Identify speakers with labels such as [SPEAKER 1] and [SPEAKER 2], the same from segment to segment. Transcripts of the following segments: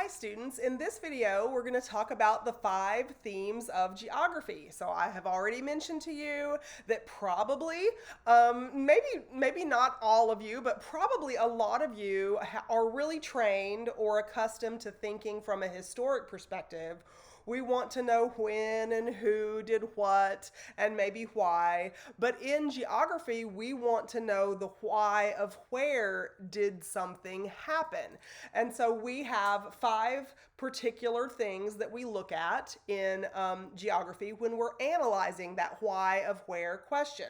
[SPEAKER 1] Hi students, in this video we're going to talk about the 5 themes of geography. So I have already mentioned to you that probably, maybe not all of you, but probably a lot of you are really trained or accustomed to thinking from a historic perspective. We want to know when and who did what and maybe why. But in geography, we want to know the why of where did something happen. And so we have 5 particular things that we look at in geography when we're analyzing that why of where question.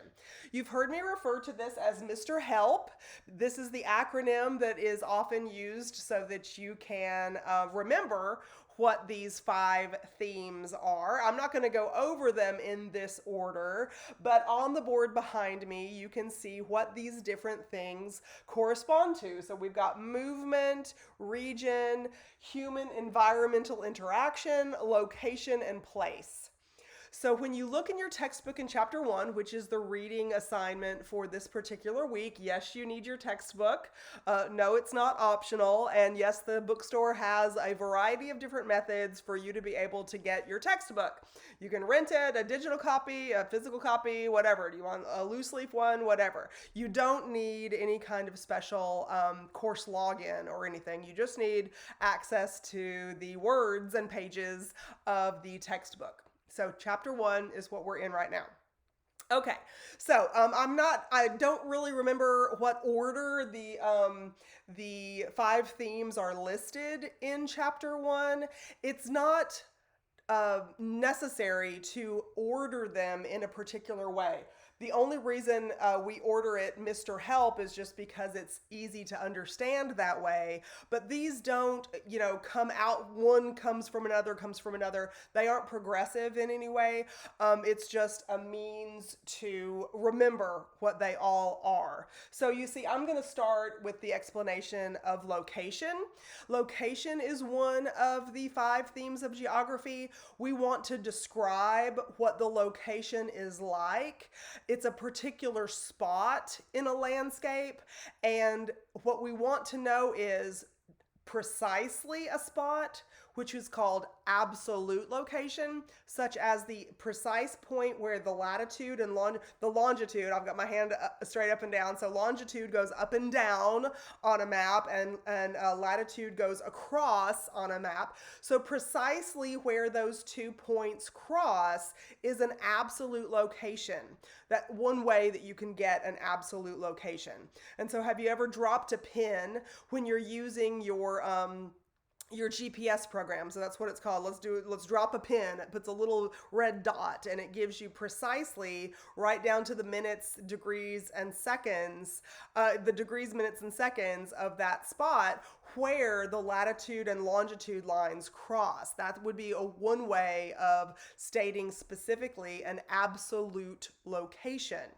[SPEAKER 1] You've heard me refer to this as Mr. Help. This is the acronym that is often used so that you can remember what these 5 themes are. I'm not going to go over them in this order, but on the board behind me, you can see what these different things correspond to. So we've got movement, region, human environmental interaction, location, and place. So when you look in your textbook in chapter 1, which is the reading assignment for this particular week, yes, you need your textbook. No, it's not optional. And yes, the bookstore has a variety of different methods for you to be able to get your textbook. You can rent it, a digital copy, a physical copy, whatever. Do you want a loose leaf one? Whatever. You don't need any kind of special course login or anything. You just need access to the words and pages of the textbook. So chapter 1 is what we're in right now. Okay, so I don't really remember what order the 5 themes are listed in chapter 1. It's not necessary to order them in a particular way. The only reason we order it Mr. Help is just because it's easy to understand that way. But these don't, come out. One comes from another, comes from another. They aren't progressive in any way. It's just a means to remember what they all are. So you see, I'm going to start with the explanation of location. Location is one of the 5 themes of geography. We want to describe what the location is like. It's a particular spot in a landscape, and what we want to know is precisely a spot, which is called absolute location, such as the precise point where the latitude and the longitude, I've got my hand straight up and down, so longitude goes up and down on a map, and latitude goes across on a map. So precisely where those 2 points cross is an absolute location. That one way that you can get an absolute location. And so have you ever dropped a pin when you're using your GPS program? So that's what it's called. Let's drop a pin. It puts a little red dot and it gives you precisely right down to the minutes, degrees, and seconds, the degrees, minutes, and seconds of that spot where the latitude and longitude lines cross. That would be one way of stating specifically an absolute location.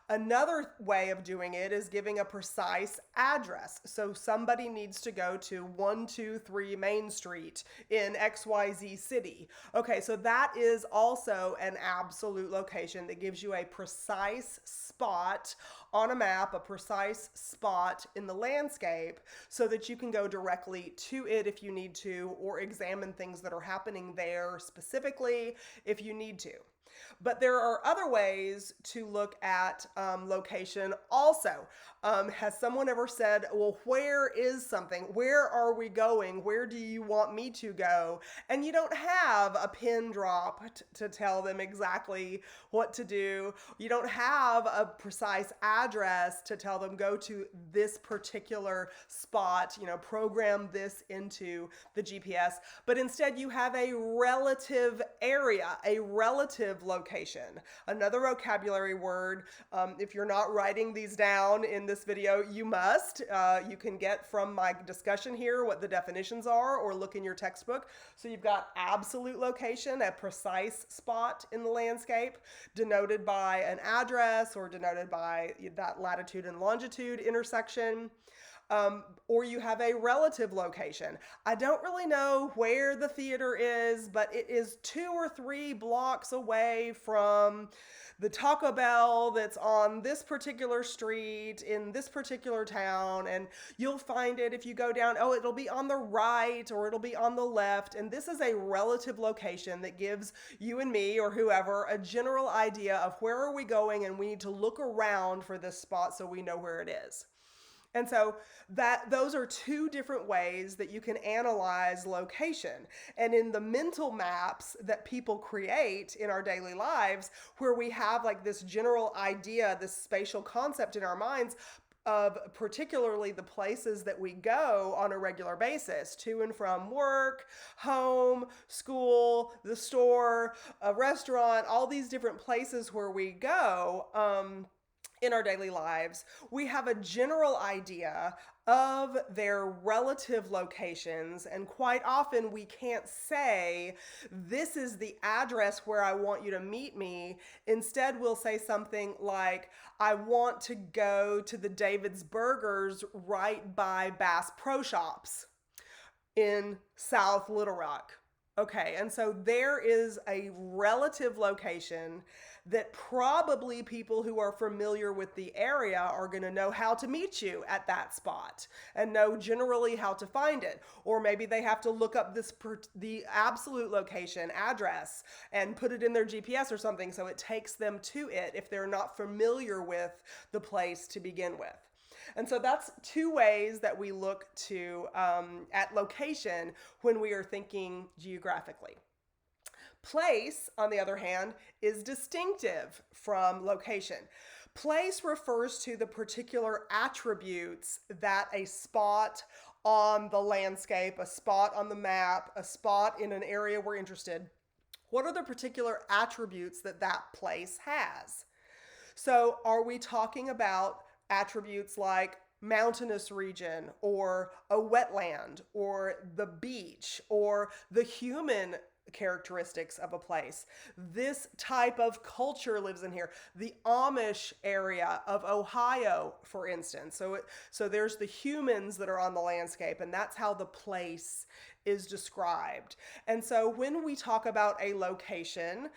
[SPEAKER 1] Another way of doing it is giving a precise address. So somebody needs to go to 123 Main Street in XYZ city. Okay, so that is also an absolute location that gives you a precise spot on a map, a precise spot in the landscape, so that you can go directly to it if you need to, or examine things that are happening there specifically if you need to. But there are other ways to look at location also. Has someone ever said, well, where is something? Where are we going? Where do you want me to go? And you don't have a pin drop to tell them exactly what to do. You don't have a precise address to tell them go to this particular spot, program this into the GPS. But instead you have a relative area, a relative location. Another vocabulary word, if you're not writing these down in this video, you must. You can get from my discussion here what the definitions are, or look in your textbook. So you've got absolute location, a precise spot in the landscape, denoted by an address or denoted by that latitude and longitude intersection. or you have a relative location. I don't really know where the theater is, but it is 2 or 3 blocks away from the Taco Bell that's on this particular street in this particular town. And you'll find it if you go down, oh, it'll be on the right or it'll be on the left. And this is a relative location that gives you and me or whoever a general idea of where are we going, and we need to look around for this spot so we know where it is. And so those are 2 different ways that you can analyze location. And in the mental maps that people create in our daily lives, where we have like this general idea, this spatial concept in our minds of particularly the places that we go on a regular basis, to and from work, home, school, the store, a restaurant, all these different places where we go, in our daily lives, we have a general idea of their relative locations, and quite often we can't say, this is the address where I want you to meet me. Instead, we'll say something like, I want to go to the David's Burgers right by Bass Pro Shops in South Little Rock. Okay, and so there is a relative location that probably people who are familiar with the area are going to know how to meet you at that spot and know generally how to find it. Or maybe they have to look up the absolute location address and put it in their GPS or something so it takes them to it if they're not familiar with the place to begin with. And so that's 2 ways that we look to at location when we are thinking geographically. Place, on the other hand, is distinctive from location. Place refers to the particular attributes that a spot on the landscape, a spot on the map, a spot in an area we're interested, what are the particular attributes that that place has? So are we talking about attributes like mountainous region or a wetland or the beach or the human characteristics of a place? This type of culture lives in here. The Amish area of Ohio, for instance. So there's the humans that are on the landscape, and that's how the place is described. And so when we talk about a location,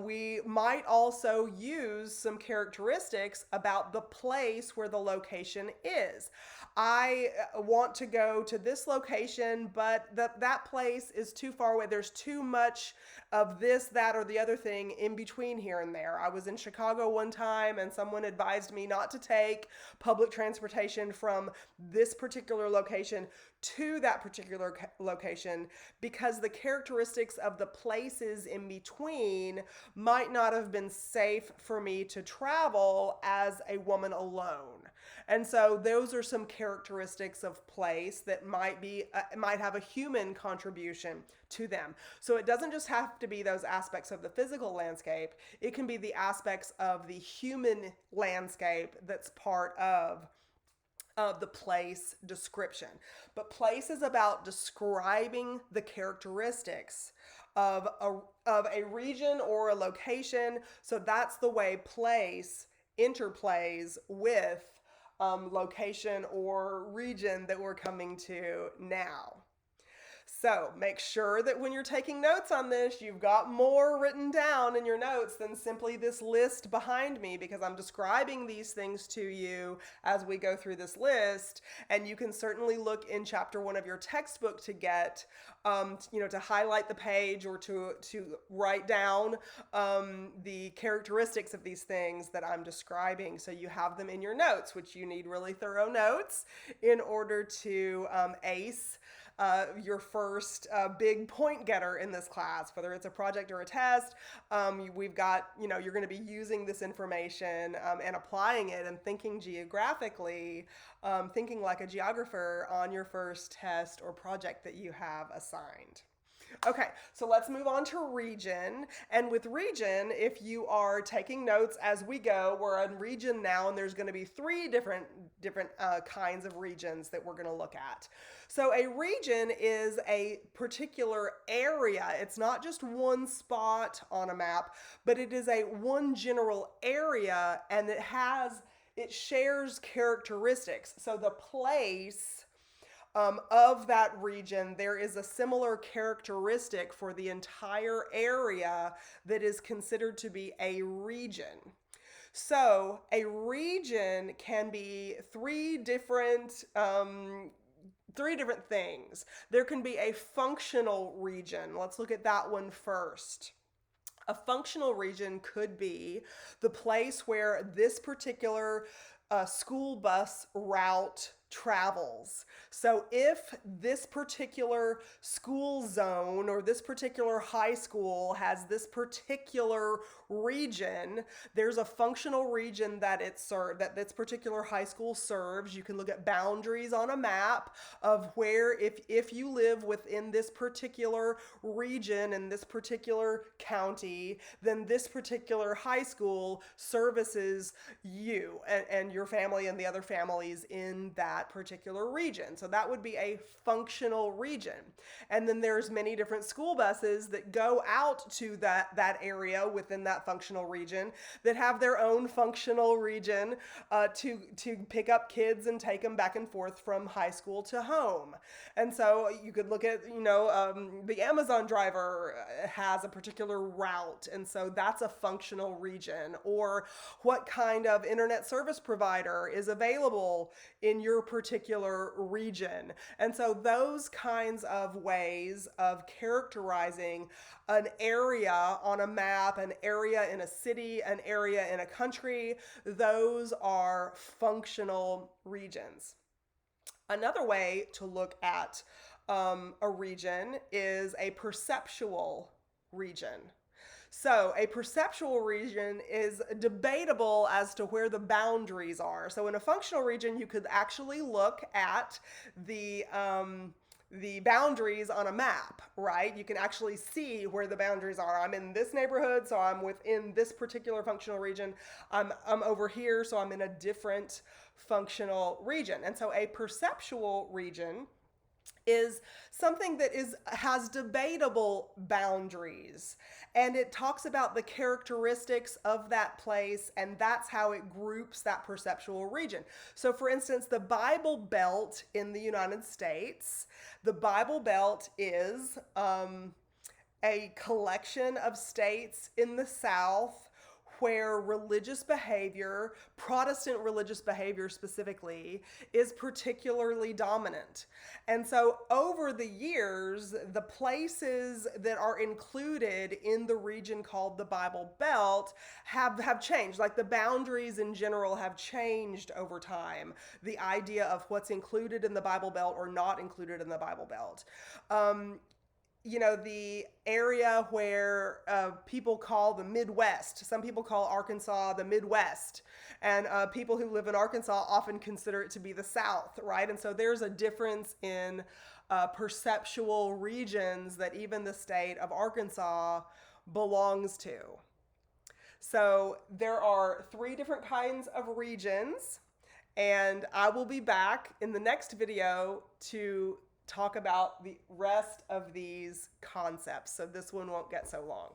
[SPEAKER 1] we might also use some characteristics about the place where the location is. I want to go to this location, but that place is too far away. There's too much of this, that, or the other thing in between here and there. I was in Chicago one time and someone advised me not to take public transportation from this particular location to that particular location because the characteristics of the places in between might not have been safe for me to travel as a woman alone. And so those are some characteristics of place that might have a human contribution to them. So it doesn't just have to be those aspects of the physical landscape. It can be the aspects of the human landscape that's part of the place description. But place is about describing the characteristics of a region or a location. So that's the way place interplays with location or region that we're coming to now. So make sure that when you're taking notes on this, you've got more written down in your notes than simply this list behind me, because I'm describing these things to you as we go through this list. And you can certainly look in chapter 1 of your textbook to get, to highlight the page or to write down the characteristics of these things that I'm describing. So you have them in your notes, which you need really thorough notes in order to ace your first big point getter in this class, whether it's a project or a test. We've got, you're going to be using this information and applying it and thinking geographically, thinking like a geographer on your first test or project that you have assigned. Okay, so let's move on to region. And with region, if you are taking notes as we go, we're in region now, and there's going to be 3 different kinds of regions that we're going to look at. So a region is a particular area. It's not just one spot on a map, but it is one general area, and it has it shares characteristics. So the place of that region, there is a similar characteristic for the entire area that is considered to be a region. So a region can be three different things. There can be a functional region. Let's look at that one first. A functional region could be the place where this particular school bus route travels. So if this particular school zone or this particular high school has this particular region, there's a functional region that that this particular high school serves. You can look at boundaries on a map of where if you live within this particular region in this particular county, then this particular high school services you and your family and the other families in that particular region. So that would be a functional region. And then there's many different school buses that go out to that area within that functional region that have their own functional region to pick up kids and take them back and forth from high school to home. And so you could look at, the Amazon driver has a particular route, and so that's a functional region. Or what kind of internet service provider is available in your particular region. And so those kinds of ways of characterizing an area on a map, an area in a city, an area in a country, those are functional regions. Another way to look at a region is a perceptual region. So a perceptual region is debatable as to where the boundaries are. So in a functional region, you could actually look at the boundaries on a map, right? You can actually see where the boundaries are. I'm in this neighborhood, so I'm within this particular functional region. I'm over here, so I'm in a different functional region. And so a perceptual region is something that has debatable boundaries, and it talks about the characteristics of that place, and that's how it groups that perceptual region. So for instance, the Bible Belt in the United States, the Bible Belt is a collection of states in the South where religious behavior, Protestant religious behavior specifically, is particularly dominant. And so over the years, the places that are included in the region called the Bible Belt have changed. Like the boundaries in general have changed over time. The idea of what's included in the Bible Belt or not included in the Bible Belt. The area where people call the Midwest. Some people call Arkansas the Midwest. And people who live in Arkansas often consider it to be the South, right? And so there's a difference in perceptual regions that even the state of Arkansas belongs to. So there are 3 different kinds of regions. And I will be back in the next video to talk about the rest of these concepts. So this one won't get so long.